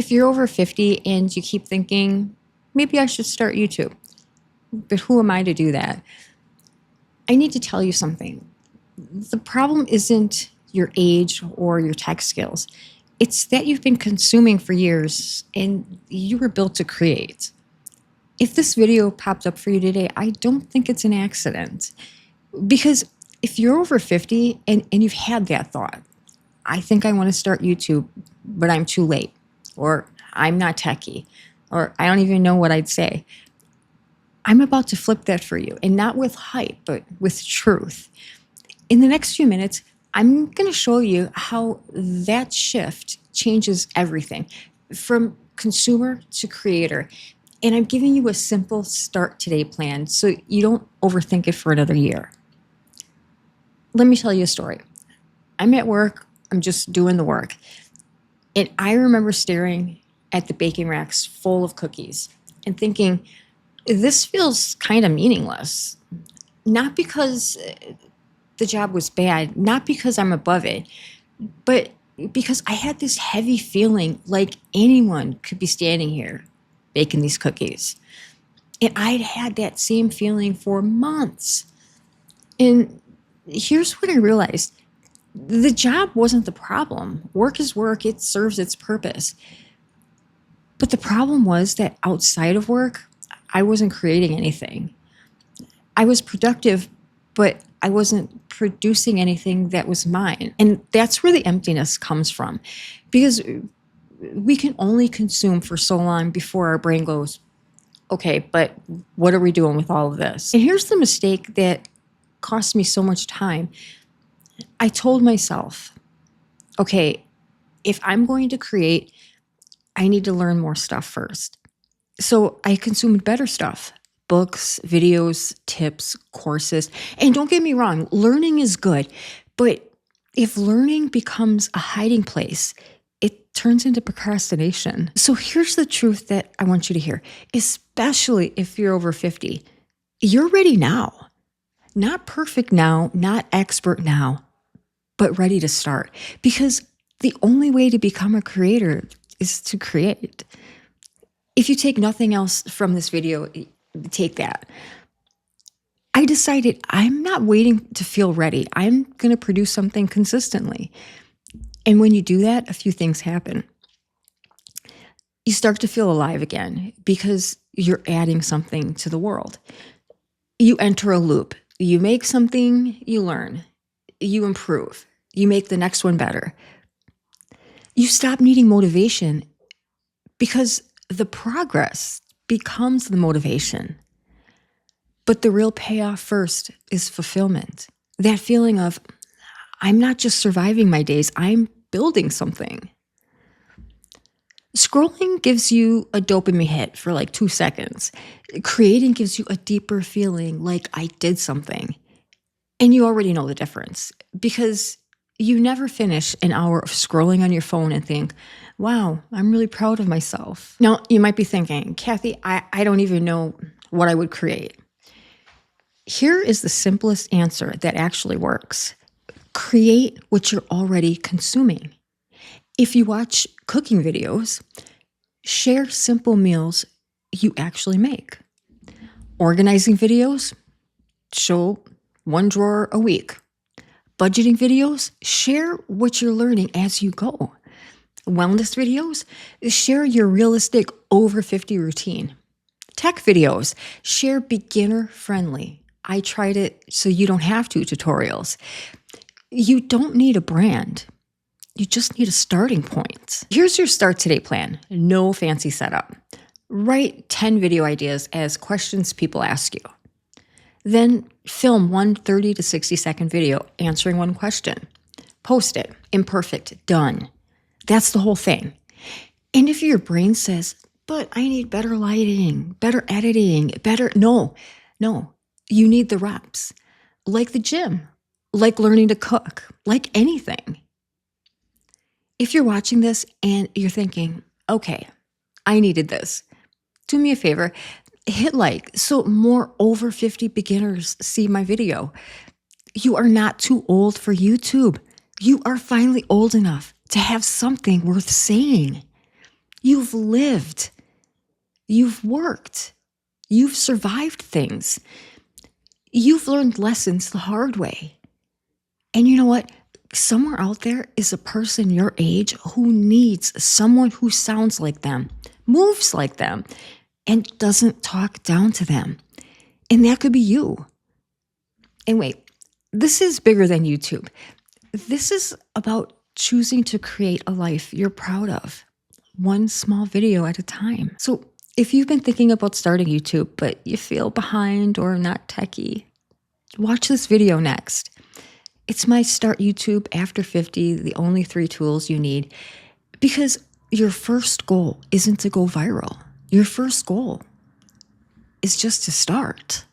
If you're over 50 and you keep thinking, maybe I should start YouTube, but who am I to do that? I need to tell you something. The problem isn't your age or your tech skills. It's that you've been consuming for years and you were built to create. If this video popped up for you today, I don't think it's an accident. Because if you're over 50 and you've had that thought, I think I want to start YouTube, but I'm too late, or I'm not techy, or I don't even know what I'd say. I'm about to flip that for you, and not with hype, but with truth. In the next few minutes, I'm going to show you how that shift changes everything from consumer to creator. And I'm giving you a simple start today plan so you don't overthink it for another year. Let me tell you a story. I'm at work, I'm just doing the work. And I remember staring at the baking racks full of cookies and thinking, this feels kind of meaningless. Not because the job was bad, not because I'm above it, but because I had this heavy feeling like anyone could be standing here baking these cookies. And I'd had that same feeling for months. And here's what I realized. The job wasn't the problem. Work is work, it serves its purpose. But the problem was that outside of work, I wasn't creating anything. I was productive, but I wasn't producing anything that was mine. And that's where the emptiness comes from. Because we can only consume for so long before our brain goes, okay, but what are we doing with all of this? And here's the mistake that cost me so much time. I told myself, okay, if I'm going to create, I need to learn more stuff first. So I consumed better stuff, books, videos, tips, courses. And don't get me wrong, learning is good. But if learning becomes a hiding place, it turns into procrastination. So here's the truth that I want you to hear, especially if you're over 50. You're ready now. Not perfect now, not expert now, but ready to start. Because the only way to become a creator is to create. If you take nothing else from this video, take that. I decided I'm not waiting to feel ready. I'm going to produce something consistently. And when you do that, a few things happen. You start to feel alive again because you're adding something to the world. You enter a loop. You make something, you learn, you improve, you make the next one better. You stop needing motivation because the progress becomes the motivation. But the real payoff first is fulfillment. That feeling of, I'm not just surviving my days, I'm building something. Scrolling gives you a dopamine hit for like 2 seconds. Creating gives you a deeper feeling like I did something. And you already know the difference because you never finish an hour of scrolling on your phone and think, wow, I'm really proud of myself. Now, you might be thinking, Kathy, I don't even know what I would create. Here is the simplest answer that actually works. Create what you're already consuming. If you watch cooking videos, share simple meals you actually make. Organizing videos, show 1 drawer a week. Budgeting videos, share what you're learning as you go. Wellness videos, share your realistic over 50 routine. Tech videos, share beginner-friendly. I tried it so you don't have to tutorials. You don't need a brand. You just need a starting point. Here's your start today plan. No fancy setup. Write 10 video ideas as questions people ask you. Then film one 30 to 60 second video answering one question. Post it. Imperfect. Done. That's the whole thing. And if your brain says, but I need better lighting, better editing, no. You need the reps. Like the gym. Like learning to cook. Like anything. If you're watching this and you're thinking, okay, I needed this, do me a favor, hit like so more over 50 beginners see my video. You are not too old for YouTube. You are finally old enough to have something worth saying. You've lived. You've worked. You've survived things. You've learned lessons the hard way. And you know what? Somewhere out there is a person your age who needs someone who sounds like them, moves like them, and doesn't talk down to them. And that could be you. And wait, this is bigger than YouTube. This is about choosing to create a life you're proud of, one small video at a time. So if you've been thinking about starting YouTube, but you feel behind or not techy, watch this video next. It's my Start YouTube After 50, the only 3 tools you need, because your first goal isn't to go viral. Your first goal is just to start.